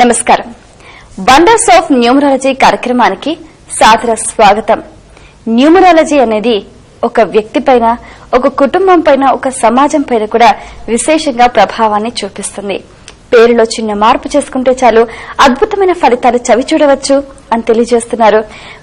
నమస్కారం. Wonders of numerology కార్యక్రమానికి సాదర స్వాగతం. న్యూమరాలజీ అనేది ఒక వ్యక్తి పైన, ఒక కుటుంబం పైన, ఒక సమాజం పైన కూడా విశేషంగా ప్రభావాన్ని చూపిస్తుంది. పేరులో చిన్న మార్పు చేసుకుంటే చాలు అద్భుతమైన ఫలితాలు చవి చూడవచ్చు అని తెలియజేస్తున్నారు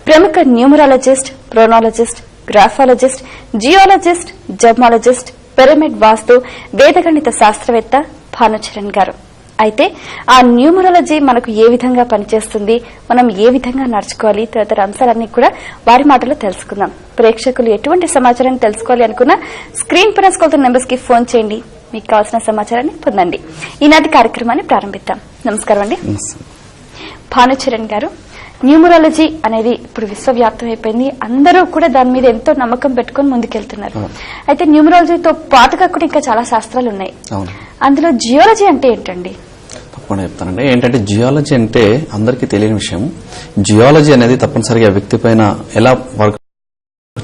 ప్రముఖ న్యూమరాలజిస్ట్, ప్రోనాలజిస్ట్, గ్రాఫాలజిస్ట్, జియాలజిస్ట్, జర్మాలజిస్ట్, పిరమిడ్ వాస్తు, వేదగణిత శాస్త్రవేత్త భానుచరణ్ గారు. అయితే ఆ న్యూమరాలజీ మనకు ఏ విధంగా పనిచేస్తుంది, మనం ఏ విధంగా నడుచుకోవాలి, తదితర అంశాలన్నీ కూడా వారి మాటలో తెలుసుకుందాం. ప్రేక్షకులు ఎటువంటి సమాచారాన్ని తెలుసుకోవాలి అనుకున్నా స్క్రీన్ పైన స్కూల్ నెంబర్స్ కి ఫోన్ చేయండి, మీకు కావాల్సిన సమాచారాన్ని పొందండి. ఈనాటి కార్యక్రమాన్ని ప్రారంభిద్దాం. నమస్కారం అండి. భానుచరణ్ గారు, న్యూమరాలజీ అనేది ఇప్పుడు విశ్వవ్యాప్తం అయిపోయింది. అందరూ కూడా దాని మీద ఎంతో నమ్మకం పెట్టుకుని ముందుకెళ్తున్నారు. అయితే న్యూమరాలజీతో పాటుగా కూడా ఇంకా చాలా శాస్త్రాలు ఉన్నాయి. అందులో జియాలజీ అంటే ఏంటండి? తప్పకుండా చెప్తానండి. ఏంటంటే జియాలజీ అంటే అందరికీ తెలియని విషయం. జియాలజీ అనేది తప్పనిసరిగా వ్యక్తి పైన ఎలా వర్క్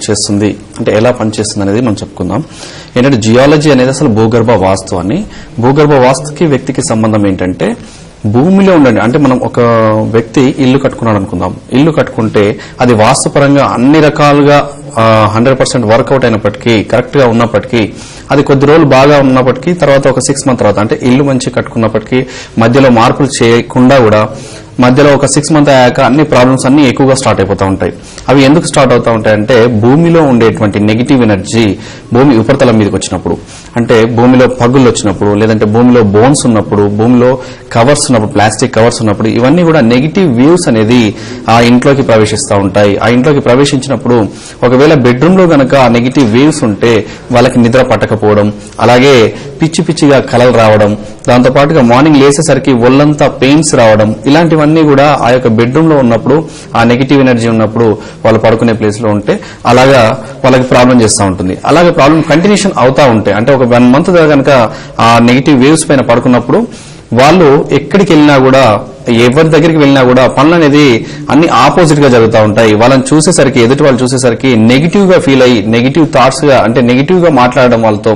చేస్తుంది, అంటే ఎలా పనిచేస్తుంది అనేది మనం చెప్పుకుందాం. ఏంటంటే జియాలజీ అనేది అసలు భూగర్భ వాస్తు అని. భూగర్భ వాస్తుకి వ్యక్తికి సంబంధం ఏంటంటే భూమిలో ఉండండి. అంటే మనం ఒక వ్యక్తి ఇల్లు కట్టుకున్నాడు అనుకుందాం. ఇల్లు కట్టుకుంటే అది వాస్తుపరంగా అన్ని రకాలుగా 100% వర్కౌట్ అయినప్పటికీ, కరెక్ట్ గా ఉన్నప్పటికీ, అది కొద్ది రోజులు బాగా ఉన్నప్పటికీ, తర్వాత ఒక 6 months తర్వాత అంటే ఇల్లు మంచి కట్టుకున్నప్పటికీ మధ్యలో మార్పులు చేయకుండా కూడా మధ్యలో ఒక 6 months అయ్యాక అన్ని ప్రాబ్లమ్స్ అన్ని ఎక్కువగా స్టార్ట్ అయిపోతూ ఉంటాయి. అవి ఎందుకు స్టార్ట్ అవుతూ ఉంటాయంటే భూమిలో ఉండేటువంటి నెగిటివ్ ఎనర్జీ భూమి ఉపరితలం మీదకి వచ్చినప్పుడు, అంటే భూమిలో పగుళ్ళు వచ్చినప్పుడు, లేదంటే భూమిలో బోన్స్ ఉన్నప్పుడు, భూమిలో కవర్స్ ఉన్నప్పుడు, ప్లాస్టిక్ కవర్స్ ఉన్నప్పుడు, ఇవన్నీ కూడా నెగిటివ్ వేవ్స్ అనేది ఆ ఇంట్లోకి ప్రవేశిస్తూ ఉంటాయి. ఆ ఇంట్లోకి ప్రవేశించినప్పుడు ఒకవేళ బెడ్రూమ్ లో గనక నెగిటివ్ వేవ్స్ ఉంటే వాళ్ళకి నిద్ర పట్టకపోవడం, అలాగే పిచ్చి పిచ్చిగా కలలు రావడం, దాంతో పాటుగా మార్నింగ్ లేసేసరికి ఒళ్లంతా పెయిన్స్ రావడం, ఇలాంటివన్నీ కూడా ఆ యొక్క బెడ్రూమ్ లో ఉన్నప్పుడు, ఆ నెగిటివ్ ఎనర్జీ ఉన్నప్పుడు వాళ్ళు పడుకునే ప్లేస్ లో ఉంటే అలాగా వాళ్ళకి ప్రాబ్లం చేస్తూ ఉంటుంది. అలాగే ప్రాబ్లం కంటిన్యూషన్ అవుతా ఉంటాయి. అంటే ఒక 1 month కనుక ఆ నెగిటివ్ వేవ్స్ పైన పడుకున్నప్పుడు వాళ్ళు ఎక్కడికి వెళ్ళినా కూడా, ఎవరి దగ్గరికి వెళ్ళినా కూడా పనులు అనేది అన్ని ఆపోజిట్ గా జరుగుతూ ఉంటాయి. వాళ్ళని చూసేసరికి, ఎదుటి వాళ్ళు చూసేసరికి నెగిటివ్ గా ఫీల్ అయ్యి, నెగిటివ్ థాట్స్ గా, అంటే నెగిటివ్ గా మాట్లాడడం, వాళ్ళతో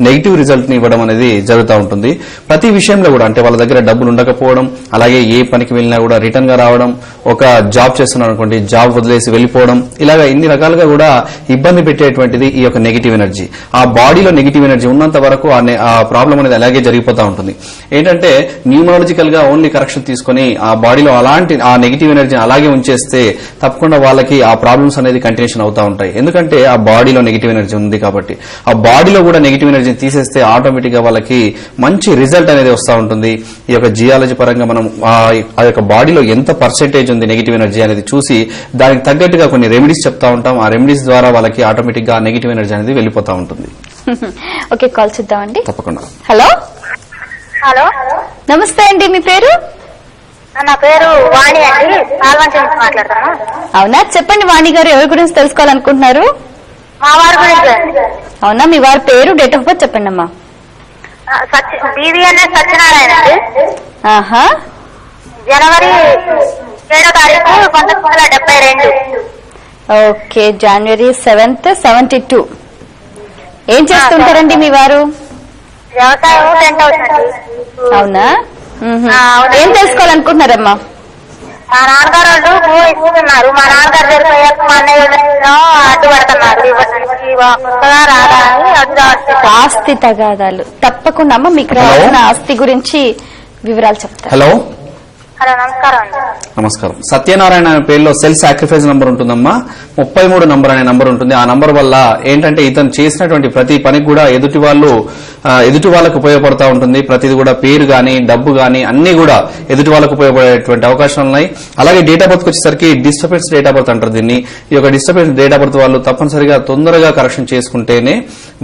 నెగిటివ్ రిజల్ట్ ని ఇవ్వడం అనేది జరుగుతూ ఉంటుంది. ప్రతి విషయంలో కూడా, అంటే వాళ్ళ దగ్గర డబ్బులు ఉండకపోవడం, అలాగే ఏ పనికి వెళ్ళినా కూడా రిటర్న్ గా రావడం, ఒక జాబ్ చేస్తున్నారు అనుకోండి, జాబ్ వదిలేసి వెళ్ళిపోవడం, ఇలాగా ఇన్ని రకాలుగా కూడా ఇబ్బంది పెట్టేటువంటిది ఈ యొక్క నెగిటివ్ ఎనర్జీ. ఆ బాడీలో నెగిటివ్ ఎనర్జీ ఉన్నంత వరకు ఆ ప్రాబ్లం అనేది అలాగే జరిగిపోతూ ఉంటుంది. ఏంటంటే న్యూమరాలజికల్ గా ఓన్లీ కరెక్షన్ తీసుకొని ఆ బాడీలో అలాంటి ఆ నెగిటివ్ ఎనర్జీని అలాగే ఉంచేస్తే తప్పకుండా వాళ్ళకి ఆ ప్రాబ్లమ్స్ అనేది కంటిన్యూషన్ అవుతా ఉంటాయి. ఎందుకంటే ఆ బాడీలో నెగిటివ్ ఎనర్జీ ఉంది కాబట్టి. ఆ బాడీలో కూడా నెగిటివ్ ఎనర్జీని తీసేస్తే ఆటోమేటిక్ గా వాళ్ళకి మంచి రిజల్ట్ అనేది వస్తూ ఉంటుంది. ఈ యొక్క జియాలజీ పరంగా మనం ఆ యొక్క బాడీలో ఎంత పర్సెంటేజ్ ఉంది నెగిటివ్ ఎనర్జీ అనేది చూసి దానికి తగ్గట్టుగా కొన్ని రెమెడీస్ చెప్తా ఉంటాం. ఆ రెమెడీస్ ద్వారా వాళ్ళకి ఆటోమేటిక్ గా నెగిటివ్ ఎనర్జీ అనేది వెళ్ళిపోతా ఉంటుంది. ఓకే, కాల్ చూద్దామండి. తప్పకుండా. హలో. హలో, నమస్తే అండి, మీ పేరు? నా పేరు వాణి అండి, పాల్వంచ నుంచి మాట్లాడతాను. అవునా, చెప్పండి వాణి గారు, ఎవరి గురించి తెలుసుకోవాలనుకుంటున్నారు? మా వారి గురించి. అవునా, మీ వారి పేరు, డేట్ ఆఫ్ బర్త్ చెప్పండి అమ్మా. BVNS సత్యనారాయణ అండి. ఆహా. జనవరి 7వ తారీఖు 1972. ఓకే, జనవరి 7th 72. ఏం చేస్తుంటారండి మీ వారు? వ్యవసాయం 10,000 అండి. అవునా, ఏం తెలుసుకోవాలనుకుంటున్నారమ్మా? మా నాన్నగారు వాళ్ళు భూ ఇస్తున్నారు. మా నాన్నగారు జరిపోయాక మా అన్నయ్య అడ్డుపడుతున్నారు. రాదా అని ఆస్తి తగాదాలు. తప్పకుండా అమ్మ, మీకు రావాల్సిన ఆస్తి గురించి వివరాలు చెప్తారు. హలో. హలో, నమస్కారం అండి. నమస్కారం. సత్యనారాయణ అనే పేరులో సెల్ సాక్రిఫైస్ నంబర్ ఉంటుందమ్మా. 33 నంబర్ అనే నంబర్ ఉంటుంది. ఆ నంబర్ వల్ల ఏంటంటే ఇతను చేసినటువంటి ప్రతి పనికి కూడా ఎదుటి వాళ్ళకు ఉపయోగపడతా ఉంటుంది. ప్రతిది కూడా పేరు గాని, డబ్బు గాని అన్ని కూడా ఎదుటి వాళ్ళకు ఉపయోగపడేటువంటి అవకాశాలు ఉన్నాయి. అలాగే డేట్ ఆఫ్ బర్త్ వచ్చేసరికి డిస్టర్బెన్స్ డేట్ ఆఫ్ బర్త్ అంటారు దీన్ని. ఈ యొక్క డిస్టర్బెన్స్ డేట్ ఆఫ్ బర్త్ వాళ్ళు తప్పనిసరిగా తొందరగా కరెక్షన్ చేసుకుంటేనే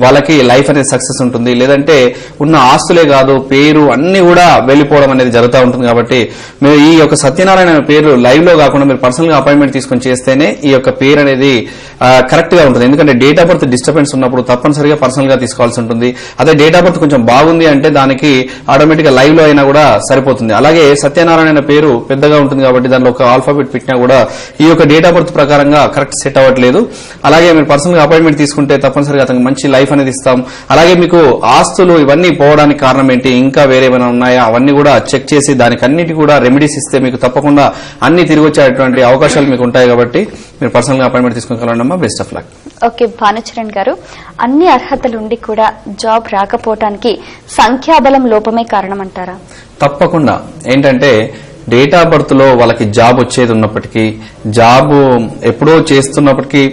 వాళ్ళకి లైఫ్ అనేది సక్సెస్ ఉంటుంది. లేదంటే ఉన్న ఆస్తులే కాదు, పేరు అన్ని కూడా వెళ్లిపోవడం అనేది జరుగుతూ ఉంటుంది. కాబట్టి మీరు ఈ యొక్క సత్యనారాయణ పేరు లైవ్ లో కాకుండా మీరు పర్సనల్ గా అపాయింట్మెంట్ తీసుకొని చేస్తేనే ఈ యొక్క పేరు అనేది కరెక్ట్ గా ఉంటుంది. ఎందుకంటే డేట్ ఆఫ్ బర్త్ డిస్టర్బెన్స్ ఉన్నప్పుడు తప్పనిసరిగా పర్సనల్ గా తీసుకోవాల్సి ఉంటుంది. అదే డేట్ ఆఫ్ బర్త్ కొంచెం బాగుంది అంటే దానికి ఆటోమేటిక్ గా లైవ్ లో అయినా కూడా సరిపోతుంది. అలాగే సత్యనారాయణ పేరు పెద్దగా ఉంటుంది కాబట్టి దానిలో ఒక ఆల్ఫాబెట్ పెట్టినా కూడా ఈ యొక్క డేట్ ఆఫ్ బర్త్ ప్రకారంగా కరెక్ట్ సెట్ అవ్వట్లేదు. అలాగే మీరు పర్సనల్ గా అపాయింట్మెంట్ తీసుకుంటే తప్పనిసరిగా అతనికి మంచి లైఫ్ అనేది ఇస్తాం. అలాగే మీకు ఆస్తులు ఇవన్నీ పోవడానికి కారణం ఏంటి, ఇంకా వేరేమైనా ఉన్నాయా, అవన్నీ కూడా చెక్ చేసి దానికి అన్నిటి కూడా రెమెడీస్ ఇస్తే మీకు తప్పకుండా అన్ని తిరిగి వచ్చేటువంటి అవకాశాలు మీకు ఉంటాయి కాబట్టి మీరు పర్సనల్ గా అపాయింట్మెంట్ తీసుకోగలమ్మా. Best of luck. Okay Bhanucharan garu, అన్ని అర్హతలుండి కూడా జాబ్ రాకపోవడానికి సంఖ్యాబలం లోపమే కారణం అంటారా? తప్పకుండా. ఏంటంటే డేట్ ఆఫ్ బర్త్ లో వాళ్ళకి జాబ్ వచ్చేది ఉన్నప్పటికీ, జాబ్ ఎప్పుడో చేస్తున్నప్పటికీ,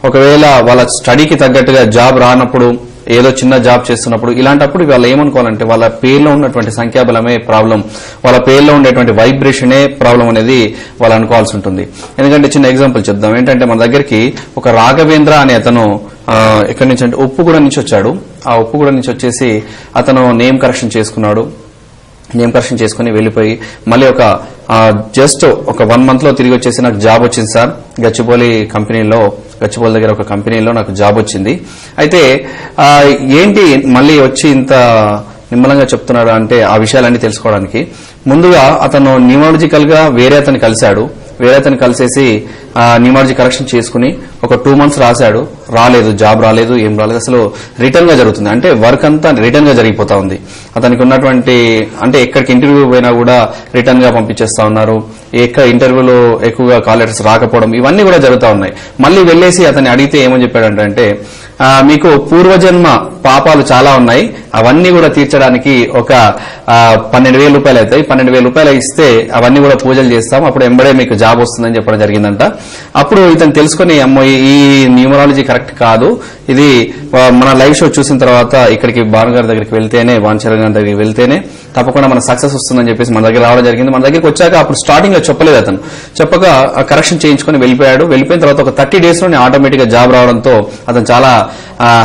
ఒకవేళ వాళ్ళ స్టడీకి తగ్గట్టుగా జాబ్ రానప్పుడు, ఏదో చిన్న జాబ్ చేస్తున్నప్పుడు, ఇలాంటప్పుడు వాళ్ళు ఏమనుకోవాలంటే వాళ్ళ పేర్లో ఉన్నటువంటి సంఖ్యాబలమే ప్రాబ్లం, వాళ్ళ పేర్లో ఉండేటువంటి వైబ్రేషనే ప్రాబ్లం అనేది వాళ్ళు అనుకోవాల్సి ఉంటుంది. ఎందుకంటే చిన్న ఎగ్జాంపుల్ చెప్దాం. ఏంటంటే మన దగ్గరికి ఒక రాఘవేంద్ర అనే అతను ఎక్కడి నుంచి అంటే ఉప్పుగూడ నుంచి వచ్చాడు. ఆ ఉప్పుగూడ నుంచి వచ్చేసి అతను నేమ్ కరెక్షన్ చేసుకున్నాడు. నేమ్ కరెక్షన్ చేసుకుని వెళ్లిపోయి మళ్ళీ జస్ట్ ఒక 1 month లో తిరిగి వచ్చేసి నాకు జాబ్ వచ్చింది సార్, గచ్చిబౌలి దగ్గర ఒక కంపెనీలో నాకు జాబ్ వచ్చింది. అయితే ఏంటి మళ్ళీ వచ్చి ఇంత నిమ్మలంగా చెప్తున్నాడు అంటే ఆ విషయాలన్నీ తెలుసుకోవడానికి ముందుగా అతను న్యూమాలజికల్ గా వేరే అతను కలిశాడు. వేరే అతను కలిసేసి న్యూమాలజీ కరెక్షన్ చేసుకుని ఒక 2 months రాశాడు. రాలేదు, జాబ్ రాలేదు, ఏం రాలేదు. అసలు రిటర్న్ గా జరుగుతుంది. అంటే వర్క్ అంతా రిటర్న్ గా జరిగిపోతా ఉంది. అతనికి ఉన్నటువంటి అంటే ఎక్కడికి ఇంటర్వ్యూ పోయినా కూడా రిటర్న్ గా పంపించేస్తా ఉన్నారు. ఎక్కడ ఇంటర్వ్యూలో ఎక్కువగా కాల్ లెటర్స్ రాకపోవడం, ఇవన్నీ కూడా జరుగుతూ ఉన్నాయి. మళ్ళీ వెళ్లేసి అతన్ని అడిగితే ఏమని చెప్పాడంటే మీకు పూర్వజన్మ పాపాలు చాలా ఉన్నాయి, అవన్నీ కూడా తీర్చడానికి ఒక 12,000 రూపాయలు అవుతాయి. 12,000 రూపాయలు ఇస్తే అవన్నీ కూడా పూజలు చేస్తాం, అప్పుడు ఎంబడే మీకు జాబ్ వస్తుందని చెప్పడం జరిగిందంట. అప్పుడు ఇతను తెలుసుకుని అమ్మో ఈ న్యూమరాలజీ కరెక్ట్ కాదు, ఇది మన లైవ్ షో చూసిన తర్వాత ఇక్కడికి భానుగారి దగ్గరికి వెళ్తేనే, భానుచరణ్ గారి దగ్గరికి వెళ్తేనే తప్పకుండా మన సక్సెస్ వస్తుందని చెప్పేసి మన దగ్గర రావడం జరిగింది. మన దగ్గరికి వచ్చాక అప్పుడు స్టార్టింగ్ లో చెప్పలేదు, అతను చెప్పక కరెక్షన్ చేయించుకుని వెళ్ళిపోయాడు. వెళ్ళిపోయిన తర్వాత ఒక 30 days లోనే ఆటోమేటిక్ గా జాబ్ రావడంతో అతను చాలా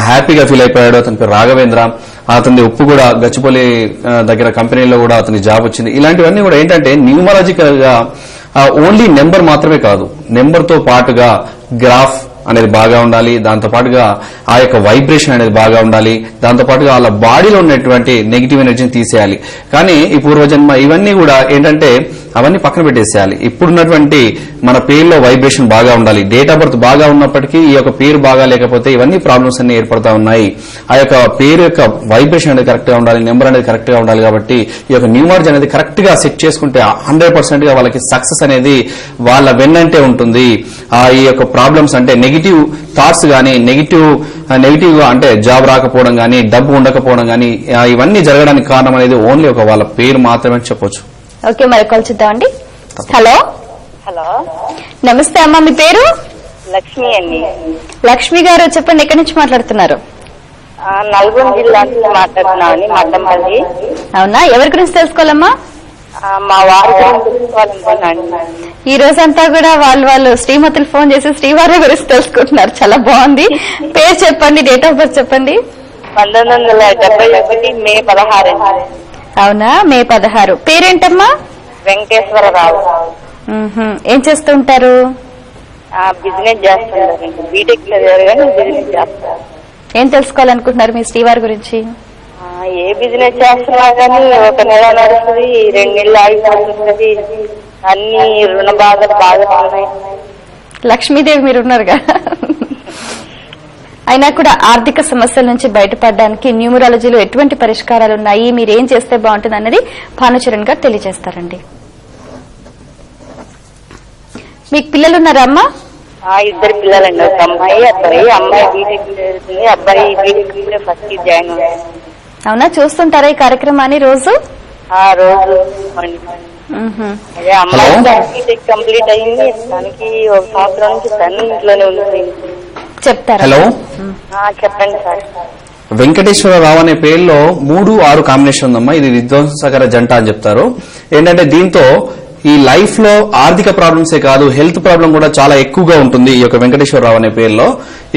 హ్యాపీగా ఫీల్ అయిపోయాడు. అతని పేరు రాఘవేంద్ర. అతని ఉప్పుగూడ గచ్చిబౌలి దగ్గర కంపెనీలో కూడా అతనికి జాబ్ వచ్చింది. ఇలాంటివన్నీ కూడా ఏంటంటే న్యూమరాలజికల్ గా ఓన్లీ నెంబర్ మాత్రమే కాదు, నెంబర్ తో పాటుగా గ్రాఫ్ అనేది బాగా ఉండాలి, దాంతో పాటుగా ఆ యొక్క వైబ్రేషన్ అనేది బాగా ఉండాలి, దాంతో పాటుగా వాళ్ళ బాడీలో ఉన్నటువంటి నెగిటివ్ ఎనర్జీని తీసేయాలి. కానీ ఈ పూర్వజన్మ ఇవన్నీ కూడా ఏంటంటే అవన్నీ పక్కన పెట్టేసేయాలి. ఇప్పుడున్నటువంటి మన పేరులో వైబ్రేషన్ బాగా ఉండాలి. డేట్ ఆఫ్ బర్త్ బాగా ఉన్నప్పటికీ ఈ యొక్క పేరు బాగా లేకపోతే ఇవన్నీ ప్రాబ్లమ్స్ అన్ని ఏర్పడతా ఉన్నాయి. ఆ యొక్క పేరు యొక్క వైబ్రేషన్ అనేది కరెక్ట్ గా ఉండాలి, నెంబర్ అనేది కరెక్ట్ గా ఉండాలి. కాబట్టి ఈ యొక్క న్యూమరాలజీ అనేది కరెక్ట్ గా సెట్ చేసుకుంటే 100% గా వాళ్ళకి సక్సెస్ అనేది వాళ్ళ వెన్నంటే ఉంటుంది. ఈ యొక్క ప్రాబ్లమ్స్ అంటే నెగిటివ్ థాట్స్ గానీ, నెగిటివ్ గా అంటే జాబ్ రాకపోవడం గానీ, డబ్బు ఉండకపోవడం గానీ, ఇవన్నీ జరగడానికి కారణం అనేది ఓన్లీ ఒక వాళ్ళ పేరు మాత్రమే చెప్పొచ్చు. ఓకే, మరి కాల్ చూద్దామండి. హలో హలో, నమస్తే అమ్మా, మీ పేరు? లక్ష్మి అండి. లక్ష్మి గారు, చెప్పండి, ఎక్కడి నుంచి మాట్లాడుతున్నారు? నల్గొండ జిల్లా నుంచి మాట్లాడుతున్నామని, మద్దపల్లి. అవునా, ఎవరి గురించి తెలుసుకోవాలమ్మా? మా వారి గురించి తెలుసుకోవాలనుకున్నాను. ఈ రోజంతా కూడా వాళ్ళు శ్రీమతులు ఫోన్ చేసి శ్రీవారి గురించి తెలుసుకుంటున్నారు. చాలా బాగుంది. పేరు చెప్పండి, డేట్ ఆఫ్ బర్త్ చెప్పండి. 1971 మే 16. అవునా, మే 16. పేరేంటమ్మా? వెంకటేశ్వరరావు. ఏం చేస్తూ ఉంటారు? బిజినెస్ చేస్తుంటారు. బీటెక్ చదివారు కానీ బిజినెస్ చేస్తారు. ఏం తెలుసుకోవాలనుకుంటున్నారు మీ శ్రీవారి గురించి? ఏ బిజినెస్ చేస్తున్నా కానీ 1 నెల నడుస్తుంది, 2 నెలలు ఆగిపోతుంది. అన్ని రుణ బాధలు బాగా ఉన్నాయి. లక్ష్మీదేవి మీరు ఉన్నారుగా. అయినా కూడా ఆర్థిక సమస్యల నుంచి బయటపడడానికి న్యూమరాలజీలో ఎటువంటి పరిష్కారాలు ఉన్నాయి, మీరు ఏం చేస్తే బాగుంటుంది అన్నది భానుచరణ్ గారు తెలియజేస్తారండి. మీకు పిల్లలున్నారా అమ్మా? 2 పిల్లలండి. ఒక అమ్మాయి, అబ్బాయి. అమ్మాయి బీటెక్ చదువుతుంది, అబ్బాయి బీటెక్ ఫస్ట్ ఇయర్ జాయిన్ అవుతుంది. అవునా, చూస్తుంటారా ఈ కార్యక్రమాన్ని రోజు? రోజు అదే అమ్మాయి బీటెక్ కంప్లీట్ అయింది. తనకి 1 సంవత్సరం నుంచి తను ఇంట్లోనే ఉంది. చెప్తారా? హలో, చెప్పండి సార్. వెంకటేశ్వరరావు అనే పేరులో 3, 6 కాంబినేషన్ ఉందమ్మా. ఇది విధ్వంసకర జంట అని చెప్తారు. ఏంటంటే దీంతో ఈ లైఫ్ లో ఆర్థిక ప్రాబ్లమ్సే కాదు, హెల్త్ ప్రాబ్లం కూడా చాలా ఎక్కువగా ఉంటుంది ఈ యొక్క వెంకటేశ్వరరావు అనే పేరులో.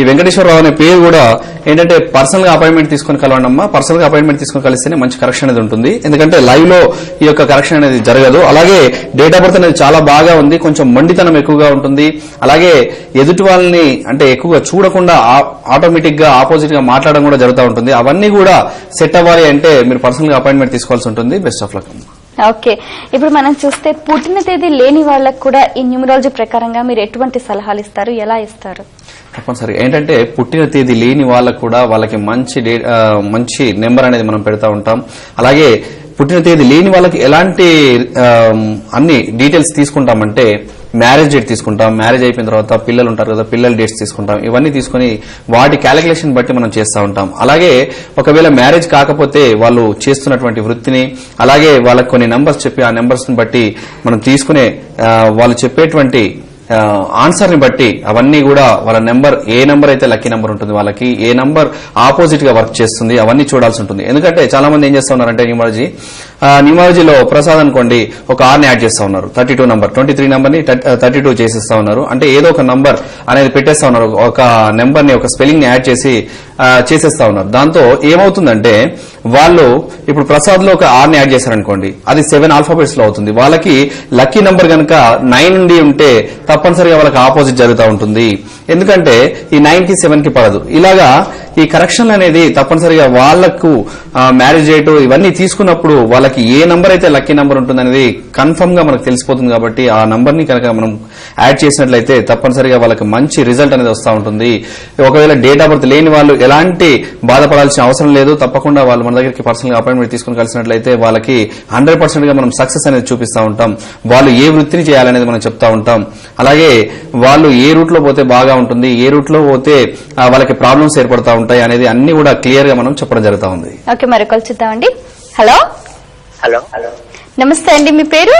ఈ వెంకటేశ్వరరావు అనే పేరు కూడా ఏంటంటే పర్సనల్ గా అపాయింట్మెంట్ తీసుకుని కలవండమ్మా. పర్సనల్ గా అపాయింట్మెంట్ తీసుకుని కలిస్తేనే మంచి కరెక్షన్ అనేది ఉంటుంది. ఎందుకంటే లైవ్ లో ఈ యొక్క కరెక్షన్ అనేది జరగదు. అలాగే డేట్ ఆఫ్ బర్త్ అనేది చాలా బాగా ఉంది, కొంచెం మొండితనం ఎక్కువగా ఉంటుంది. అలాగే ఎదుటి వాళ్ళని అంటే ఎక్కువగా చూడకుండా ఆటోమేటిక్ గా ఆపోజిట్ గా మాట్లాడడం కూడా జరుగుతూ ఉంటుంది. అవన్నీ కూడా సెట్ అవ్వాలి అంటే మీరు పర్సనల్ గా అపాయింట్మెంట్ తీసుకోవాల్సి ఉంటుంది. బెస్ట్ ఆఫ్ లక్ అమ్మా. ఓకే, ఇప్పుడు మనం చూస్తే పుట్టిన తేదీ లేని వాళ్ళకు కూడా ఈ న్యూమరాలజీ ప్రకారంగా మీరు ఎటువంటి సలహాలు ఇస్తారు, ఎలా ఇస్తారు? తప్పనిసరిగా ఏంటంటే పుట్టిన తేదీ లేని వాళ్ళకు కూడా వాళ్ళకి మంచి నెంబర్ అనేది మనం పెడతా ఉంటాం. అలాగే పుట్టిన తేదీ లేని వాళ్ళకి ఎలాంటి అన్ని డీటెయిల్స్ తీసుకుంటామంటే మ్యారేజ్ డేట్ తీసుకుంటాం, మ్యారేజ్ అయిపోయిన తర్వాత పిల్లలు ఉంటారు కదా, పిల్లల డేట్స్ తీసుకుంటాం. ఇవన్నీ తీసుకుని వాటి క్యాలిక్యులేషన్ బట్టి మనం చేస్తూ ఉంటాం. అలాగే ఒకవేళ మ్యారేజ్ కాకపోతే వాళ్ళు చేస్తున్నటువంటి వృత్తిని, అలాగే వాళ్ళకి కొన్ని నెంబర్స్ చెప్పి ఆ నెంబర్స్ ని బట్టి మనం తీసుకునే వాళ్ళు చెప్పేటువంటి ఆన్సర్ ని బట్టి అవన్నీ కూడా వాళ్ళ నెంబర్, ఏ నెంబర్ అయితే లక్కీ నెంబర్ ఉంటుంది వాళ్ళకి, ఏ నెంబర్ ఆపోజిట్ గా వర్క్ చేస్తుంది అవన్నీ చూడాల్సి ఉంటుంది. ఎందుకంటే చాలా మంది ఏం చేస్తా ఉన్నారంటే న్యూమరాలజీలో ప్రసాద్ అనుకోండి ఒక ఆర్ని యాడ్ చేస్తా ఉన్నారు, 32 నంబర్, 23 నంబర్ ని 32 చేసేస్తా ఉన్నారు. అంటే ఏదో ఒక నంబర్ అనేది పెట్టేస్తా ఉన్నారు, ఒక నెంబర్ ని ఒక స్పెల్లింగ్ ని యాడ్ చేసి చేసేస్తా ఉన్నారు. దాంతో ఏమవుతుందంటే వాళ్ళు ఇప్పుడు ప్రసాద్ లో ఒక ఆర్ని యాడ్ చేశారనుకోండి, అది 7 ఆల్ఫాబెట్స్ లో అవుతుంది. వాళ్ళకి లక్కీ నంబర్ కనుక 9 నుండి ఉంటే తప్పనిసరిగా వాళ్ళకి ఆపోజిట్ జరుగుతూ ఉంటుంది. ఎందుకంటే ఈ 9 కి 7 కి పడదు. ఇలాగా ఈ కరెక్షన్లు అనేది తప్పనిసరిగా వాళ్లకు మ్యారేజ్ డేట్ ఇవన్నీ తీసుకున్నప్పుడు వాళ్ళకి ఏ నంబర్ అయితే లక్కీ నంబర్ ఉంటుందనేది కన్ఫర్మ్ గా మనకు తెలిసిపోతుంది. కాబట్టి ఆ నంబర్ ని కనుక మనం యాడ్ చేసినట్లయితే తప్పనిసరిగా వాళ్ళకి మంచి రిజల్ట్ అనేది వస్తూ ఉంటుంది. ఒకవేళ డేట్ ఆఫ్ బర్త్ లేని వాళ్ళు ఎలాంటి బాధపడాల్సిన అవసరం లేదు. తప్పకుండా వాళ్ళు మన దగ్గరికి పర్సనల్ గా అపాయింట్మెంట్ తీసుకుని కలిసినట్లయితే వాళ్ళకి 100% గా మనం సక్సెస్ అనేది చూపిస్తూ ఉంటాం. వాళ్ళు ఏ వృత్తిని చేయాలనేది మనం చెప్తా ఉంటాం. అలాగే వాళ్ళు ఏ రూట్ లో పోతే బాగా ఉంటుంది, ఏ రూట్ లో పోతే వాళ్ళకి ప్రాబ్లమ్స్ ఏర్పడతా ఉంటాయి అనేది అన్ని కూడా క్లియర్ గా మనం చెప్పడం జరుగుతూ ఉంది. ఓకే, మరి కాల్ చూద్దామండి. హలో హలో, నమస్తే అండి, మీ పేరు?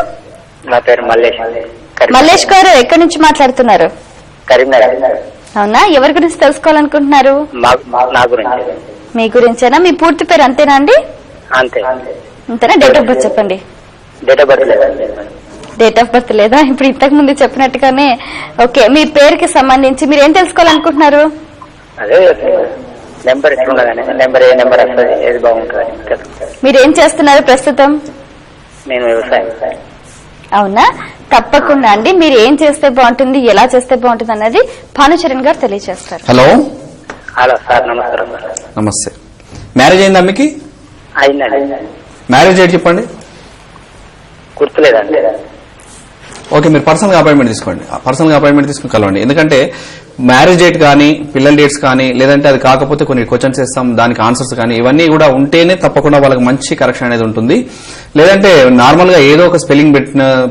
నా పేరు మల్లేష్. మల్లేష్ గారు ఎక్కడి నుంచి మాట్లాడుతున్నారు? కరీంనగర్. అవునా, ఎవరి గురించి తెలుసుకోవాలనుకుంటున్నారు? నా గురించి. మీ గురించేనా? మీ పూర్తి పేరు అంతేనా అండి? అంతేనా? డేట్ ఆఫ్ బర్త్ చెప్పండి. డేట్ ఆఫ్ బర్త్ లేదా? డేట్ ఆఫ్ బర్త్ లేదా? ఇప్పుడు ఇంతకు ముందు చెప్పినట్టుగానే. ఓకే, మీ పేరుకి సంబంధించి మీరు ఏం తెలుసుకోవాలనుకుంటున్నారు? అదే నెంబర్ ఎట్లున్నదని, నెంబర్ ఏ నెంబర్ వస్తుంది, ఏది బాగుంటుంది. మీరు ఏం చేస్తున్నారు ప్రస్తుతం? నేను వ్యవసాయం. అవునా, తప్పకుండా అండి. మీరు ఏం చేస్తే బాగుంటుంది, ఎలా చేస్తే బాగుంటుంది అన్నది భానుచరణ్ గారు తెలియజేస్తారు. హలో హలో సార్, నమస్కారం. నమస్తే. మ్యారేజ్ అయిందా మీకు? అయిందండి. మ్యారేజ్ డేట్ చెప్పండి. గుర్తులేదండి. ఓకే, మీరు పర్సనల్ గా అపాయింట్మెంట్ తీసుకోండి. పర్సనల్ గా అపాయింట్మెంట్ తీసుకుని కలవండి. ఎందుకంటే మ్యారేజ్ డేట్ కానీ, పిల్లల డేట్స్ కానీ, లేదంటే అది కాకపోతే కొన్ని క్వశ్చన్స్ ఇస్తాం, దానికి ఆన్సర్స్ కానీ ఇవన్నీ కూడా ఉంటేనే తప్పకుండా వాళ్ళకి మంచి కరెక్షన్ అనేది ఉంటుంది. లేదంటే నార్మల్ గా ఏదో ఒక స్పెల్లింగ్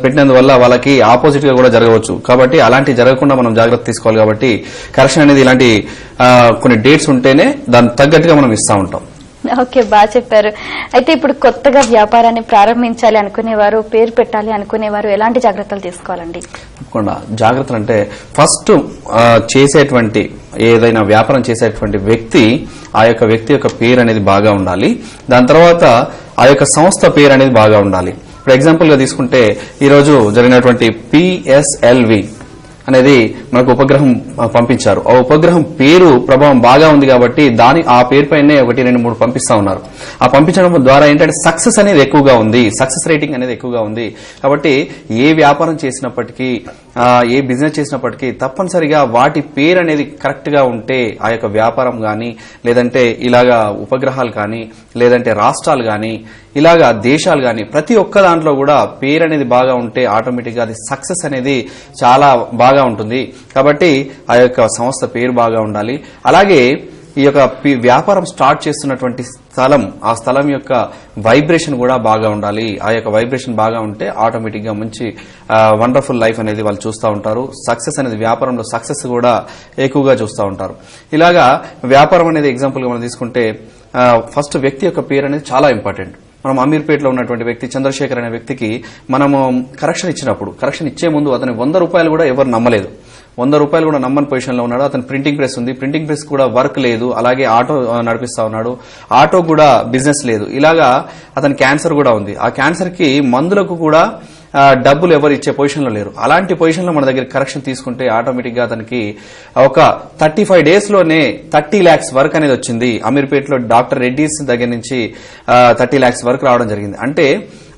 పెట్టినందువల్ల వాళ్ళకి ఆపోజిట్ గా కూడా జరగవచ్చు. కాబట్టి అలాంటి జరగకుండా మనం జాగ్రత్త తీసుకోవాలి. కాబట్టి కరెక్షన్ అనేది ఇలాంటి కొన్ని డేట్స్ ఉంటేనే దానికి తగ్గట్టుగా మనం ఇస్తా ఉంటాం. ఓకే, బాగా చెప్పారు. అయితే ఇప్పుడు కొత్తగా వ్యాపారాన్ని ప్రారంభించాలి అనుకునేవారు, పేరు పెట్టాలి అనుకునేవారు ఎలాంటి జాగ్రత్తలు తీసుకోవాలండి? తప్పకుండా జాగ్రత్తలు అంటే ఫస్ట్ చేసేటువంటి ఏదైనా వ్యాపారం చేసేటువంటి వ్యక్తి, ఆ యొక్క వ్యక్తి యొక్క పేరు అనేది బాగా ఉండాలి. దాని తర్వాత ఆ యొక్క సంస్థ పేరు అనేది బాగా ఉండాలి. ఫర్ ఎగ్జాంపుల్ గా తీసుకుంటే ఈ రోజు జరిగినటువంటి PSLV అనేది మనకు ఉపగ్రహం పంపించారు. ఆ ఉపగ్రహం పేరు ప్రభావం బాగా ఉంది కాబట్టి ఆ పేరు పైనే 1, 2, 3 పంపిస్తా ఉన్నారు. ఆ పంపించడం ద్వారా ఏంటంటే సక్సెస్ అనేది ఎక్కువగా ఉంది, సక్సెస్ రేటింగ్ అనేది ఎక్కువగా ఉంది. కాబట్టి ఏ వ్యాపారం చేసినప్పటికీ, ఏ బిజినెస్ చేసినప్పటికీ తప్పనిసరిగా వాటి పేరు అనేది కరెక్ట్ గా ఉంటే ఆ యొక్క వ్యాపారం గాని, లేదంటే ఇలాగా ఉపగ్రహాలు కానీ, లేదంటే రాష్ట్రాలు గాని, ఇలాగా దేశాలు గాని ప్రతి ఒక్క దాంట్లో కూడా పేరు అనేది బాగా ఉంటే ఆటోమేటిక్ గా అది సక్సెస్ అనేది చాలా బాగా ఉంటుంది. కాబట్టి ఆ యొక్క సంస్థ పేరు బాగా ఉండాలి. అలాగే ఈ యొక్క వ్యాపారం స్టార్ట్ చేస్తున్నటువంటి స్థలం, ఆ స్థలం యొక్క వైబ్రేషన్ కూడా బాగా ఉండాలి. ఆ యొక్క వైబ్రేషన్ బాగా ఉంటే ఆటోమేటిక్ గా మంచి వండర్ఫుల్ లైఫ్ అనేది వాళ్ళు చూస్తూ ఉంటారు. సక్సెస్ అనేది, వ్యాపారంలో సక్సెస్ కూడా ఎక్కువగా చూస్తూ ఉంటారు. ఇలాగా వ్యాపారం అనేది ఎగ్జాంపుల్ గా మనం తీసుకుంటే ఫస్ట్ వ్యక్తి యొక్క పేరు అనేది చాలా ఇంపార్టెంట్. మనం అమీర్పేటలో ఉన్నటువంటి వ్యక్తి చంద్రశేఖర్ అనే వ్యక్తికి మనము కరెక్షన్ ఇచ్చినప్పుడు, కరెక్షన్ ఇచ్చే ముందు అతని 100 రూపాయలు కూడా ఎవరు నమ్మలేదు. 100 రూపాయలు కూడా నమ్మని పొజిషన్ లో ఉన్నాడు. అతను ప్రింటింగ్ ప్రెస్ ఉంది, ప్రింటింగ్ ప్రెస్ కూడా వర్క్ లేదు. అలాగే ఆటో నడిపిస్తా ఉన్నాడు, ఆటో కూడా బిజినెస్ లేదు. ఇలాగా అతని క్యాన్సర్ కూడా ఉంది. ఆ క్యాన్సర్ కి మందులకు కూడా డబ్బులు ఎవరు ఇచ్చే పొజిషన్ లో లేరు. అలాంటి పొజిషన్ లో మన దగ్గర కరెక్షన్ తీసుకుంటే ఆటోమేటిక్ గా అతనికి ఒక 35 days లోనే 30 lakhs వర్క్ అనేది వచ్చింది. అమీర్పేటలో డాక్టర్ రెడ్డిస్ దగ్గర నుంచి 30 lakhs వర్క్ రావడం జరిగింది. అంటే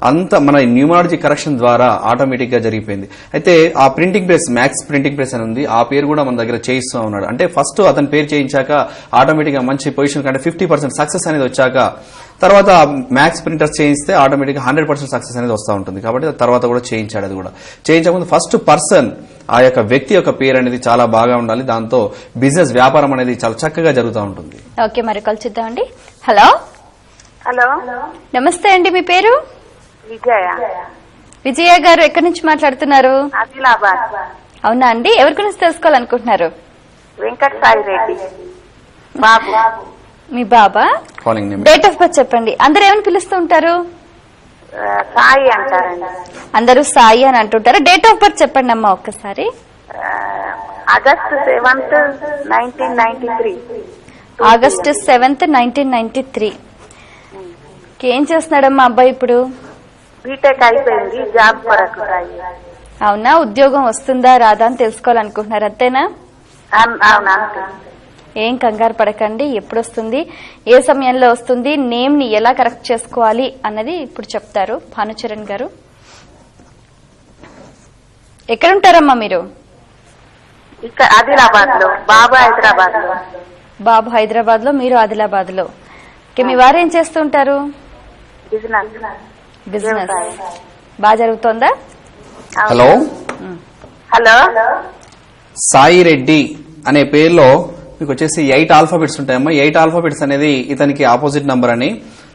అంత మన న్యూమరాలజీ కరెక్షన్ ద్వారా ఆటోమేటిక్ గా జరిగిపోయింది. అయితే ఆ printing press, max printing press అని ఉంది, ఆ పేరు కూడా మన దగ్గర చేయిస్తూ ఉన్నాడు. అంటే ఫస్ట్ అతని పేరు చేయించాక ఆటోమేటిక్ గా మంచి పొజిషన్ కంటే 50% సక్సెస్ అనేది వచ్చాక తర్వాత మ్యాక్స్ ప్రింటర్స్ చేయిస్తే ఆటోమేటిక్ గా 100% సక్సెస్ అనేది వస్తూ ఉంటుంది. కాబట్టి తర్వాత కూడా చేయించాడు. అది కూడా చేయించకముందు ఫస్ట్ పర్సన్, ఆ యొక్క వ్యక్తి యొక్క పేరు అనేది చాలా బాగా ఉండాలి. దాంతో బిజినెస్, వ్యాపారం అనేది చాలా చక్కగా జరుగుతూ ఉంటుంది. ఓకే, మరి కాల్ చూద్దామండి. హలో హలో, నమస్తే అండి, మీ పేరు? విజయ, విజయ గారు ఎక్కడి నుంచి మాట్లాడుతున్నారు? ఆదిలాబాద్. అవునా అండి, ఎవరి గురించి తెలుసుకోవాలనుకుంటున్నారు? వెంకట సాయి రెడ్డి బాబు. మీ బాబా? Calling name date of birth చెప్పండి. అందరు ఏమని పిలుస్తూ ఉంటారు? సాయి అంటారండి. అందరూ సాయి అని అంటుంటారు. డేట్ ఆఫ్ బర్త్ చెప్పండి అమ్మా ఒక్కసారి. August 7th, 1993. August 7th, 1993. ఏం చేస్తున్నాడమ్మా అబ్బాయి ఇప్పుడు? బీటెక్ అయిపోయింది, జాబ్ కొరకు ట్రై. అవునా, ఉద్యోగం వస్తుందా రాదా అని తెలుసుకోవాలనుకుంటున్నారు అంతేనా? అవునా. ఏం కంగారు పడకండి, ఎప్పుడు వస్తుంది, ఏ సమయంలో వస్తుంది, నేమ్ ని ఎలా కరెక్ట్ చేసుకోవాలి అన్నది ఇప్పుడు చెప్తారు భానుచరణ్ గారు. ఎక్కడుంటారమ్మా మీరు? ఇక్కడ ఆదిలాబాద్ లో, బాబు హైదరాబాద్ లో. బాబు హైదరాబాద్ లో, మీరు ఆదిలాబాద్ లో. మీ వారు ఏం చేస్తుంటారు? బిజినెస్. బాగా జరుగుతోందా? Hello, hello. సాయి రెడ్డి అనే పేరులో మీకు వచ్చేసి 8 ఆల్ఫాబెట్స్ ఉంటాయమ్మా. 8 ఆల్ఫాబెట్స్ అనేది ఇతనికి ఆపోజిట్ నంబర్ అని,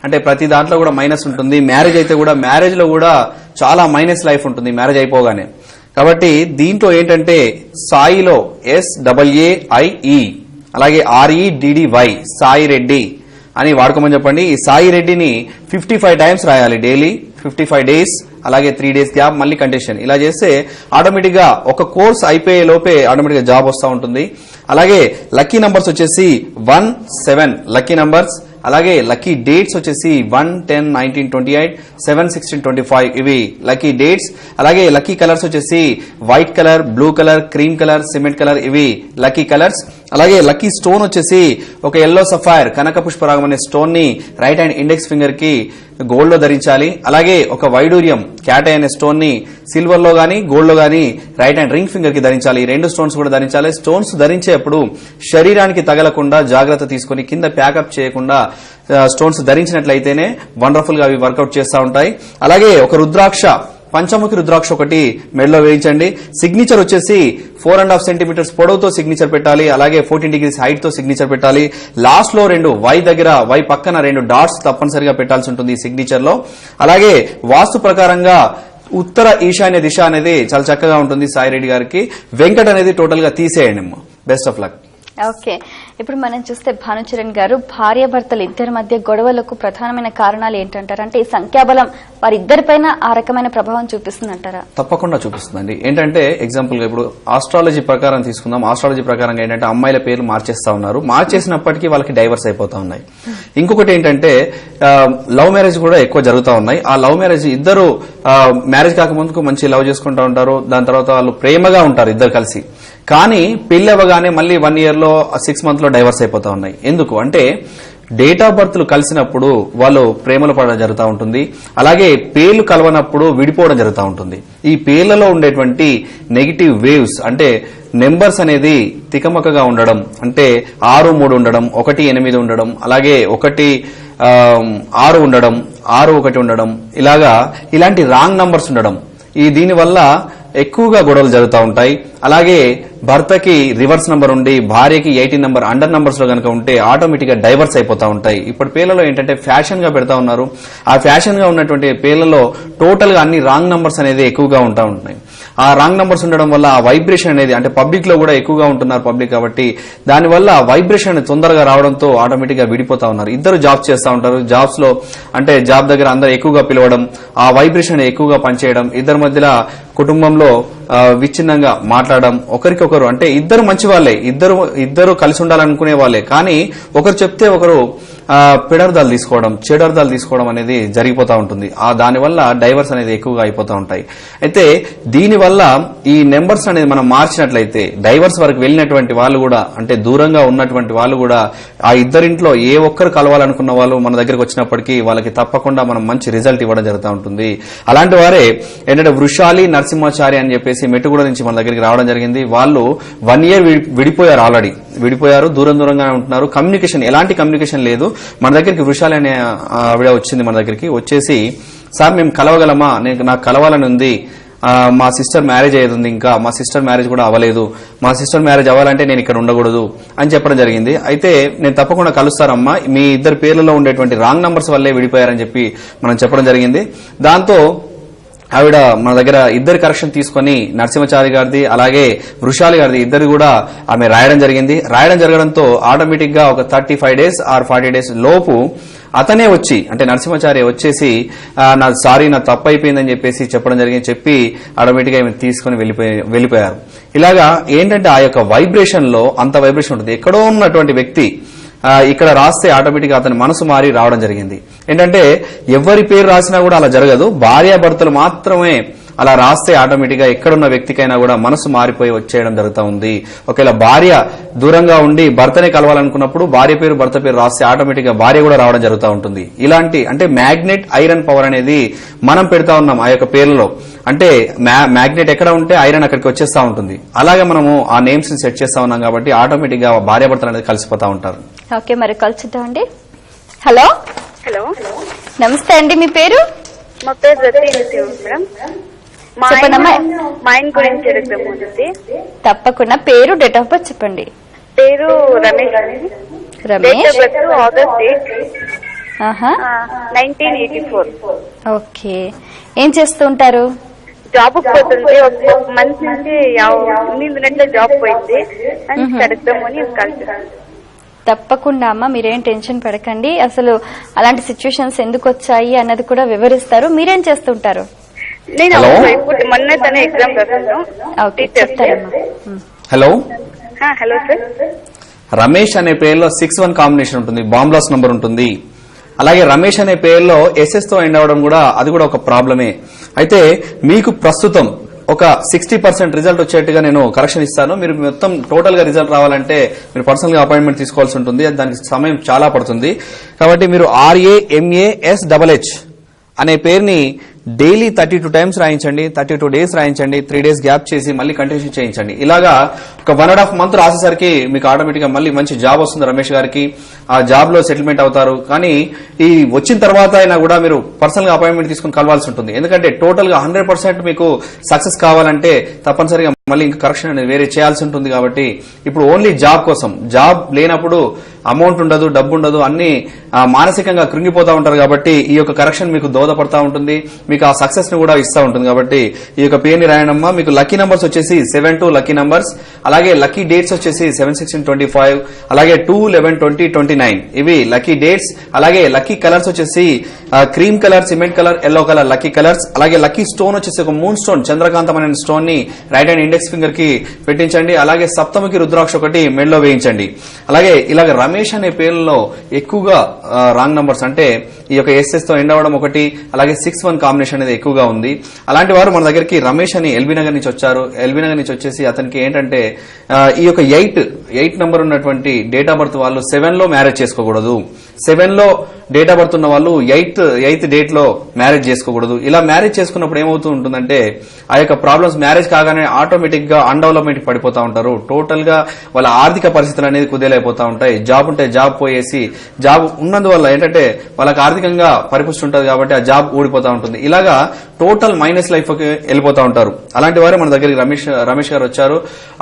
అంటే ప్రతి దాంట్లో కూడా మైనస్ ఉంటుంది. మ్యారేజ్ అయితే కూడా మ్యారేజ్ లో కూడా చాలా మైనస్ లైఫ్ ఉంటుంది మ్యారేజ్ అయిపోగానే. కాబట్టి దీంట్లో ఏంటంటే సాయిలో SAAIE అలాగే REDDY సాయి రెడ్డి అని వాడుకోమని చెప్పండి. ఈ సాయి రెడ్డిని 55 టైమ్స్ రాయాలి డైలీ, 55 డేస్, అలాగే 3 డేస్ గ్యాప్, మళ్ళీ కండిషన్. ఇలా చేస్తే ఆటోమేటిక్ గా ఒక కోర్స్ అయిపోయే లోపే ఆటోమేటిక్ గా జాబ్ వస్తూ ఉంటుంది. అలాగే లక్కీ నంబర్స్ వచ్చేసి 1, 7 లక్కీ నంబర్స్. అలాగే లక్కీ డేట్స్ వచ్చేసి 1, 10, 19, 28, 7, 16, 25 ఇవి లక్కీ డేట్స్. అలాగే లక్కీ కలర్స్ వచ్చేసి white colour, blue colour, cream colour, cement colour ఇవి లక్కీ కలర్స్. అలాగే లక్కీ స్టోన్ వచ్చేసి ఒక ఎల్లో సఫైర్ కనక పుష్పరాగం అనే స్టోన్ ని రైట్ హ్యాండ్ ఇండెక్స్ ఫింగర్ కి గోల్డ్ లో ధరించాలి. అలాగే ఒక వైడూర్యం క్యాట్ అనే స్టోన్ ని సిల్వర్ లో గానీ గోల్డ్ లో గానీ రైట్ హ్యాండ్ రింగ్ ఫింగర్ కి ధరించాలి. 2 స్టోన్స్ కూడా ధరించాలి. స్టోన్స్ ధరించేప్పుడు శరీరానికి తగలకుండా జాగ్రత్త తీసుకుని కింద ప్యాకప్ చేయకుండా స్టోన్స్ ధరించినట్లయితేనే వండర్ఫుల్ గా అవి వర్కౌట్ చేస్తూ ఉంటాయి. అలాగే ఒక రుద్రాక్ష, పంచముఖి రుద్రాక్ష ఒకటి మెడలో వేయించండి. సిగ్నేచర్ వచ్చేసి 4.5 సెంటీమీటర్స్ పొడవుతో సిగ్నేచర్ పెట్టాలి. అలాగే 14 డిగ్రీస్ హైట్ తో సిగ్నేచర్ పెట్టాలి. లాస్ట్ లో 2 వై దగ్గర, వై పక్కన 2 డాట్స్ తప్పనిసరిగా పెట్టాల్సి ఉంటుంది ఈ సిగ్నేచర్ లో. అలాగే వాస్తు ప్రకారంగా ఉత్తర ఈశాన్య దిశ అనేది చాలా చక్కగా ఉంటుంది సాయి రెడ్డి గారికి. వెంకట్ అనేది టోటల్ గా తీసేయండి అమ్మా. Best of luck. ఓకే, ఇప్పుడు మనం చూస్తే భానుచరణ్ గారు, భార్యాభర్తలు ఇద్దరి మధ్య గొడవలకు ప్రధానమైన కారణాలు ఏంటంటారు? అంటే ఈ సంఖ్యాబలం వారిద్దరిపైన ఆ రకమైన ప్రభావం చూపిస్తుందంటారా? తప్పకుండా చూపిస్తుందండి. ఏంటంటే ఎగ్జాంపుల్ గా ఇప్పుడు ఆస్ట్రాలజీ ప్రకారం తీసుకుందాం. ఆస్ట్రాలజీ ప్రకారంగా ఏంటంటే అమ్మాయిల పేర్లు మార్చేస్తా ఉన్నారు. మార్చేసినప్పటికీ వాళ్ళకి డైవర్స్ అయిపోతా ఉన్నాయి. ఇంకొకటి ఏంటంటే లవ్ మ్యారేజ్ కూడా ఎక్కువ జరుగుతూ ఉన్నాయి. ఆ లవ్ మ్యారేజ్ ఇద్దరు మ్యారేజ్ కాకముందుకు మంచి లవ్ చేసుకుంటూ ఉంటారు. దాని తర్వాత వాళ్ళు ప్రేమగా ఉంటారు ఇద్దరు కలిసి. కానీ పెళ్లి అవ్వగానే మళ్ళీ 1 year లో 6 months లో డైవర్స్ అయిపోతా ఉన్నాయి. ఎందుకు అంటే డేట్ ఆఫ్ బర్త్లు కలిసినప్పుడు వాళ్ళు ప్రేమలో పడడం జరుగుతూ ఉంటుంది. అలాగే పేర్లు కలవనప్పుడు విడిపోవడం జరుగుతూ ఉంటుంది. ఈ పేర్లలో ఉండేటువంటి నెగిటివ్ వేవ్స్ అంటే నెంబర్స్ అనేది తికమకగా ఉండడం, అంటే 6, 3 ఉండడం, 1, 8 ఉండడం, అలాగే 1, 6 ఉండడం, 6, 1 ఉండడం, ఇలాంటి రాంగ్ నంబర్స్ ఉండడం, దీనివల్ల ఎక్కువగా గొడవలు జరుగుతూ ఉంటాయి. అలాగే భర్తకి రివర్స్ నంబర్ ఉండి భార్యకి 18 నంబర్ అండర్ నంబర్స్ లో కనుక ఉంటే ఆటోమేటిక్ గా డైవర్స్ అయిపోతా ఉంటాయి. ఇప్పుడు పేర్లలో ఏంటంటే ఫ్యాషన్ గా పెడతా ఉన్నారు. ఆ ఫ్యాషన్ గా ఉన్నటువంటి పేర్లలో టోటల్ గా అన్ని రాంగ్ నంబర్స్ అనేది ఎక్కువగా ఉంటా ఉంటున్నాయి. ఆ రాంగ్ నంబర్స్ ఉండడం వల్ల ఆ వైబ్రేషన్ అనేది, అంటే పబ్లిక్ లో కూడా ఎక్కువగా ఉంటున్నారు పబ్లిక్, కాబట్టి దానివల్ల వైబ్రేషన్ అనేది తొందరగా రావడంతో ఆటోమేటిక్ గా విడిపోతా ఉన్నారు. ఇద్దరు జాబ్ చేస్తూ ఉంటారు. జాబ్స్ లో అంటే జాబ్ దగ్గర అందరూ ఎక్కువగా పిలవడం, ఆ వైబ్రేషన్ ఎక్కువగా పనిచేయడం, ఇద్దరి మధ్యలో కుటుంబంలో విచ్ఛిన్నంగా మాట్లాడడం, ఒకరికొకరు అంటే ఇద్దరు మంచి వాళ్ళే, ఇద్దరు కలిసి ఉండాలనుకునే వాళ్ళే, కానీ ఒకరు చెప్తే ఒకరు పిడర్దాలు తీసుకోవడం, చెడర్దాలు తీసుకోవడం అనేది జరిగిపోతా ఉంటుంది. దానివల్ల డైవర్స్ అనేది ఎక్కువగా అయిపోతూ ఉంటాయి. అయితే దీనివల్ల ఈ నెంబర్స్ అనేది మనం మార్చినట్లయితే డైవర్స్ వరకు వెళ్ళినటువంటి వాళ్ళు కూడా, అంటే దూరంగా ఉన్నటువంటి వాళ్ళు కూడా, ఆ ఇద్దరింట్లో ఏ ఒక్కరు కలవాలనుకున్న వాళ్ళు మన దగ్గరకు వచ్చినప్పటికీ వాళ్ళకి తప్పకుండా మనం మంచి రిజల్ట్ ఇవ్వడం జరుగుతూ ఉంటుంది. అలాంటి వారే ఏంటంటే వృషాలి నరసింహాచారి అని చెప్పేసి మెట్టుగూడ నుంచి మన దగ్గరికి రావడం జరిగింది. వాళ్ళు 1 year విడిపోయారు, ఆల్రెడీ విడిపోయారు, దూరంగానే ఉంటున్నారు. కమ్యూనికేషన్, ఎలాంటి కమ్యూనికేషన్ లేదు. మన దగ్గరికి వృషాలి అనే ఆవిడ వచ్చింది మన దగ్గరికి. వచ్చేసి సార్ మేము కలవగలమా, నాకు కలవాలని ఉంది మా సిస్టర్ మ్యారేజ్ అయ్యేది ఉంది, ఇంకా మా సిస్టర్ మ్యారేజ్ కూడా అవ్వలేదు, మా సిస్టర్ మ్యారేజ్ అవ్వాలంటే నేను ఇక్కడ ఉండకూడదు అని చెప్పడం జరిగింది. అయితే నేను తప్పకుండా కలుస్తారమ్మా, మీ ఇద్దరు పేర్లలో ఉండేటువంటి రాంగ్ నంబర్స్ వల్లే విడిపోయారని చెప్పి మనం చెప్పడం జరిగింది. దాంతో ఆవిడ మన దగ్గర ఇద్దరు కరెక్షన్ తీసుకుని నరసింహచారి గారిది అలాగే వృషాలి గారిది ఇద్దరు కూడా ఆమె రాయడం జరిగింది. రాయడం జరగడంతో ఆటోమేటిక్ గా ఒక 35 days ఆర్ 40 days లోపు అతనే వచ్చి, అంటే నరసింహచారి వచ్చేసి నా సారీ నా తప్పు అయిపోయిందని చెప్పేసి చెప్పడం జరిగింది. చెప్పి ఆటోమేటిక్ గా తీసుకుని వెళ్ళిపోయారు. ఇలాగా ఏంటంటే ఆ యొక్క వైబ్రేషన్ లో అంత వైబ్రేషన్ ఉంటుంది. ఎక్కడో ఉన్నటువంటి వ్యక్తి ఇక్కడ రాస్తే ఆటోమేటిక్ గా అతని మనసు మారి రావడం జరిగింది. ఏంటంటే ఎవరి పేరు రాసినా కూడా అలా జరగదు, భార్యాభర్తలు మాత్రమే అలా రాస్తే ఆటోమేటిక్ గా ఎక్కడున్న వ్యక్తికైనా కూడా మనసు మారిపోయి వచ్చేయడం జరుగుతూ ఉంది. ఒకవేళ భార్య దూరంగా ఉండి భర్తనే కలవాలనుకున్నప్పుడు భార్య పేరు భర్త పేరు రాస్తే ఆటోమేటిక్ గా భార్య కూడా రావడం జరుగుతూ ఉంటుంది. ఇలాంటి అంటే మ్యాగ్నెట్ ఐరన్ పవర్ అనేది మనం పెడతా ఉన్నాం ఆ యొక్క పేర్లలో. అంటే మ్యాగ్నెట్ ఎక్కడ ఉంటే ఐరన్ అక్కడికి వచ్చేస్తా ఉంటుంది. అలాగే మనము ఆ నేమ్స్ ని సెట్ చేస్తా ఉన్నాం కాబట్టి ఆటోమేటిక్ గా భార్యాభర్తలు అనేది కలిసిపోతా ఉంటారు. ఓకే, మరి కలుసుద్దామండి. హలో హలో, నమస్తే అండి, మీ పేరు? మా పేరు రతి మేడం. చెప్పండమ్మా. మా ఆయన గురించి అడుగుతాము. తప్పకుండా పేరు, డేట్ ఆఫ్ బర్త్ చెప్పండి. పేరు రమేష్. రమేష్. ఆగస్ట్ 8, ఆహా, 1984. ఓకే. ఏం చేస్తూ ఉంటారు? జాబ్ పోతుంది. ఒక మంత్ నుంచి 8 నెలల జాబ్ పోయింది అని అడుగుతామని కలిసి. తప్పకుండా అమ్మ, మీరేం టెన్షన్ పడకండి. అసలు అలాంటి సిచ్యువేషన్స్ ఎందుకు వచ్చాయి అన్నది కూడా వివరిస్తారు. మీరేం చేస్తుంటారు? నేను ఇప్పుడు మొన్న తన ఎగ్జామ్ రాశాను. ఓకే, చెప్తారమ్మా. Hello hello sir. రమేష్ అనే పేరులో 61 కాంబినేషన్ ఉంటుంది, బాంబ్లాస్ నంబర్ ఉంటుంది. అలాగే రమేష్ అనే పేరులో ఎస్ఎస్ తో ఎండ్ అవడం కూడా అది కూడా ఒక ప్రాబ్లమే. అయితే మీకు ప్రస్తుతం ఒక 60% రిజల్ట్ వచ్చేట్టుగా నేను కరెక్షన్ ఇస్తాను. మీరు మొత్తం టోటల్ గా రిజల్ట్ రావాలంటే మీరు పర్సనల్ గా అపాయింట్మెంట్ తీసుకోవాల్సి ఉంటుంది. దానికి సమయం చాలా పడుతుంది. కాబట్టి మీరు RAMASHH అనే పేరుని daily 32 times రాయించండి, 32 days రాయించండి, 3 days gap చేసి మళ్ళీ కంటిన్యూ చేయించండి. ఇలాగా ఒక 1.5 month రాసేసరికి మీకు ఆటోమేటిక్ గా మళ్ళీ మంచి జాబ్ వస్తుంది రమేష్ గారికి. ఆ జాబ్ లో సెటిల్మెంట్ అవుతారు. కానీ ఈ వచ్చిన తర్వాత అయినా కూడా మీరు పర్సనల్ గా అపాయింట్మెంట్ తీసుకుని కలవాల్సి ఉంటుంది. ఎందుకంటే టోటల్ గా 100% మీకు సక్సెస్ కావాలంటే తప్పనిసరిగా మళ్ళీ ఇంకా కరెక్షన్ అనేది వేరే చేయాల్సి ఉంటుంది. కాబట్టి ఇప్పుడు ఓన్లీ జాబ్ కోసం, జాబ్ లేనప్పుడు అమౌంట్ ఉండదు, డబ్బు ఉండదు, అన్ని మానసికంగా కృంగిపోతా ఉంటారు. కాబట్టి ఈ యొక్క కరెక్షన్ మీకు దోహదపడతా ఉంటుంది, మీకు ఆ సక్సెస్ ని కూడా ఇస్తా ఉంటుంది. కాబట్టి ఈ యొక్క పేరుని రాయడమ్మా. మీకు లక్కీ నంబర్స్ వచ్చేసి 72 లక్కీ నంబర్స్, అలాగే లక్కీ డేట్స్ వచ్చేసి 7, 16, 25, అలాగే 2, 11, 20, 29 ఇవి లక్కీ డేట్స్. అలాగే లక్కీ కలర్స్ వచ్చేసి cream colour, cement colour, yellow colour lucky colours. అలాగే లక్కీ స్టోన్ వచ్చేసి ఒక మూన్ స్టోన్, చంద్రకాంతం అనే స్టోన్ ని రైట్ హ్యాండ్ ఇండెక్స్ ఫింగర్ కి పెట్టించండి. అలాగే సప్తమికి రుద్రాక్ష ఒకటి మెడలో వేయించండి. అలాగే ఇలాగ రమేష్ అనే పేర్లలో ఎక్కువగా రాంగ్ నంబర్స్ అంటే ఈ యొక్క ఎస్ఎస్ తో ఎండ్ అవడం ఒకటి, అలాగే 61 కాంబినేషన్ అనేది ఎక్కువగా ఉంది. అలాంటి వారు మన దగ్గరికి రమేష్ అని ఎల్బీ నగర్ నుంచి వచ్చారు. ఎల్బీ నగర్ నుంచి వచ్చేసి అతనికి ఏంటంటే ఈ యొక్క 8 నంబర్ ఉన్నటువంటి డేట్ ఆఫ్ బర్త్ వాళ్ళు 7 లో మ్యారేజ్ చేసుకోకూడదు. 7 లో డేట్ ఆఫ్ బర్త్ ఉన్న వాళ్ళు 8th డేట్ లో మ్యారేజ్ చేసుకోకూడదు. ఇలా మ్యారేజ్ చేసుకున్నప్పుడు ఏమవుతూ ఉంటుందంటే ఆ యొక్క ప్రాబ్లమ్స్ మ్యారేజ్ కాగానే ఆటోమేటిక్ గా అన్డెవలప్మెంట్ పడిపోతా ఉంటారు. టోటల్ గా వాళ్ళ ఆర్థిక పరిస్థితులు అనేది కుదేలైపోతా ఉంటాయి. జాబ్ ఉంటే జాబ్ పోయేసి, జాబ్ ఉన్నందువల్ల ఏంటంటే వాళ్ళకి ఆర్థికంగా పరిపుష్టి ఉంటుంది కాబట్టి ఆ జాబ్ ఊడిపోతా ఉంటుంది. ఇలాగా టోటల్ మైనస్ లైఫ్ కి వెళ్ళిపోతా ఉంటారు. అలాంటి వారు మన దగ్గరికి రమేష్ గారు వచ్చారు.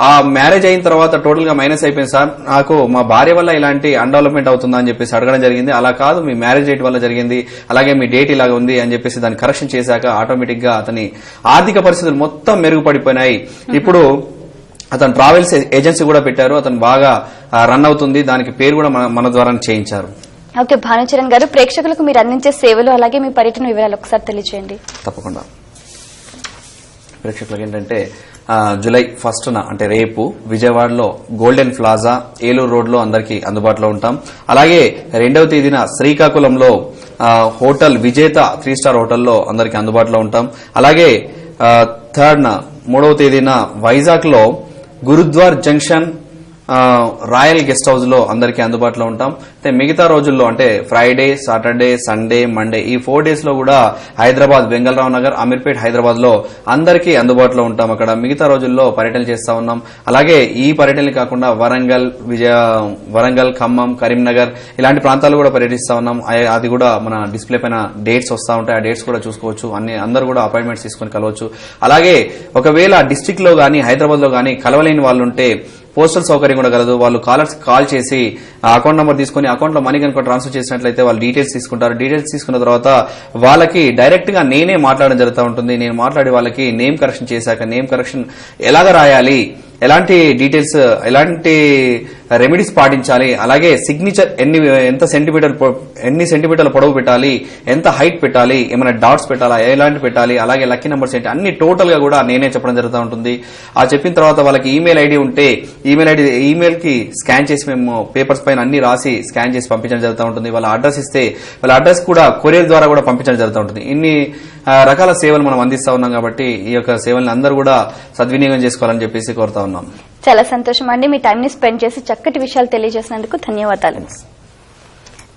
ఆ మ్యారేజ్ అయిన తర్వాత టోటల్ గా మైనస్ అయిపోయింది సార్, నాకు మా భార్య వల్ల ఇలాంటి అన్డెవలప్మెంట్ అవుతుందా అని చెప్పేసి అడగడం జరిగింది. అలా కాదు, మీ మ్యారేజ్ డేట్ వల్ల జరిగింది, అలాగే మీ డేట్ ఇలాగ ఉంది అని చెప్పేసి దాన్ని కరెక్షన్ చేశాక ఆటోమేటిక్ గా అతని ఆర్థిక పరిస్థితులు మొత్తం మెరుగుపడిపోయినాయి. ఇప్పుడు అతను ట్రావెల్స్ ఏజెన్సీ కూడా పెట్టారు. అతను బాగా రన్ అవుతుంది. దానికి పేరు కూడా మన ద్వారా చేయించారు. ఓకే, భానుచరణ్ గారు, ప్రేక్షకులకు మీరు అందించే సేవలు అలాగే మీ పర్యటన వివరాలు ఒకసారి తెలియజేయండి. తప్పకుండా. ప్రేక్షకులకు ఏంటంటే జూలై 1న అంటే రేపు విజయవాడలో గోల్డెన్ ప్లాజా ఏలూరు రోడ్ లో అందరికీ అందుబాటులో ఉంటాం. అలాగే 2వ తేదీన శ్రీకాకుళంలో హోటల్ విజేత 3 స్టార్ హోటల్లో అందరికీ అందుబాటులో ఉంటాం. అలాగే 3వ తేదీన వైజాగ్ లో Gurudwar junction royal guest house లో అందరికీ అందుబాటులో ఉంటాం. అయితే మిగతా రోజుల్లో అంటే ఫ్రైడే, సాటర్డే, సండే, మండే ఈ 4 days లో కూడా హైదరాబాద్, వెంగళరావు నగర్, అమీర్పేట్, హైదరాబాద్ లో అందరికీ అందుబాటులో ఉంటాం. అక్కడ మిగతా రోజుల్లో పర్యటనలు చేస్తా ఉన్నాం. అలాగే ఈ పర్యటనలు కాకుండా వరంగల్, ఖమ్మం, కరీంనగర్ ఇలాంటి ప్రాంతాలు కూడా పర్యటిస్తా ఉన్నాం. అది కూడా మన డిస్ప్లే పైన డేట్స్ వస్తా ఉంటాయి. ఆ డేట్స్ కూడా చూసుకోవచ్చు. అందరూ కూడా అపాయింట్మెంట్స్ తీసుకుని కలవచ్చు. అలాగే ఒకవేళ డిస్ట్రిక్ట్ లో గానీ, హైదరాబాద్ లో గానీ కలవలేని వాళ్ళు ఉంటే పోస్టల్ సౌకర్యం కూడా కలదు. వాళ్ళు కాల్ చేసి ఆ అకౌంట్ నెంబర్ తీసుకుని అకౌంట్ లో మనీ కనుక ట్రాన్స్ఫర్ చేసినట్లయితే వాళ్ళు డీటెయిల్స్ తీసుకుంటారు. డీటెయిల్స్ తీసుకున్న తర్వాత వాళ్ళకి డైరెక్ట్ గా నేనే మాట్లాడడం జరుగుతూ ఉంటుంది. నేను మాట్లాడి వాళ్ళకి నేమ్ కరెక్షన్ చేశాక నేమ్ కరెక్షన్ ఎలాగ రాయాలి, ఎలాంటి డీటెయిల్స్, ఎలాంటి రెమెడీస్ పాటించాలి, అలాగే సిగ్నేచర్ ఎన్ని సెంటీమీటర్ల పొడవు పెట్టాలి, ఎంత హైట్ పెట్టాలి, ఏమైనా డాట్స్ పెట్టాలా, ఎలాంటి పెట్టాలి, అలాగే లక్కీ నెంబర్స్ ఏంటి అన్ని టోటల్ గా కూడా నేనే చెప్పడం జరుగుతూ ఉంటుంది. ఆ చెప్పిన తర్వాత వాళ్ళకి ఈమెయిల్ ఐడి ఉంటే ఈమెయిల్ కి స్కాన్ చేసి మేము పేపర్స్ పైన అన్ని రాసి స్కాన్ చేసి పంపించడం జరుగుతూ ఉంటుంది. వాళ్ళ అడ్రస్ ఇస్తే వాళ్ళ అడ్రస్ కూడా కొరియర్ ద్వారా కూడా పంపించడం జరుగుతూ ఉంటుంది. ఇన్ని రకాల సేవలు మనం అందిస్తా ఉన్నాం కాబట్టి ఈ యొక్క సేవల్ని అందరూ కూడా సద్వినియోగం చేసుకోవాలని చెప్పేసి కోరుతా ఉన్నాం. చాలా సంతోషం అండి, మీ టైం ని స్పెండ్ చేసి చక్కటి విషయాలు తెలియజేసినందుకు ధన్యవాదాలు.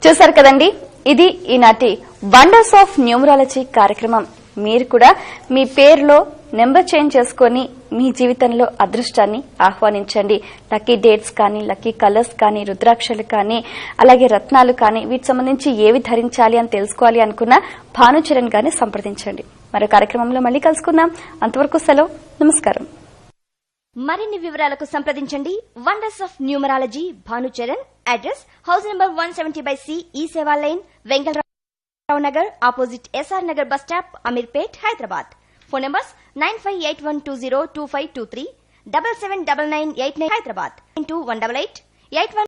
చూశారు కదండి, ఇది ఈనాటి వండర్స్ ఆఫ్ న్యూమరాలజీ కార్యక్రమం. మీరు కూడా మీ పేరులో నెంబర్ చేంజ్ చేసుకుని మీ జీవితంలో అదృష్టాన్ని ఆహ్వానించండి. లక్కీ డేట్స్ కానీ, లక్కీ కలర్స్ కానీ, రుద్రాక్షలు కానీ, అలాగే రత్నాలు కానీ వీటికి సంబంధించి ఏవి ధరించాలి అని తెలుసుకోవాలి అనుకున్న భానుచరణ్ గారిని సంప్రదించండి. మరో కార్యక్రమంలో మళ్ళీ కలుసుకుందాం. అంతవరకు సెలవు, నమస్కారం. మరిన్ని వివరాలకు సంప్రదించండి wonders of numerology Bhanucharan. Address house number 170/C, E Seva line, Vengalrao Nagar, opposite SR Nagar bus stop, Ameerpet, Hyderabad. Phone numbers 9581202523, 779989, Hyderabad. 18881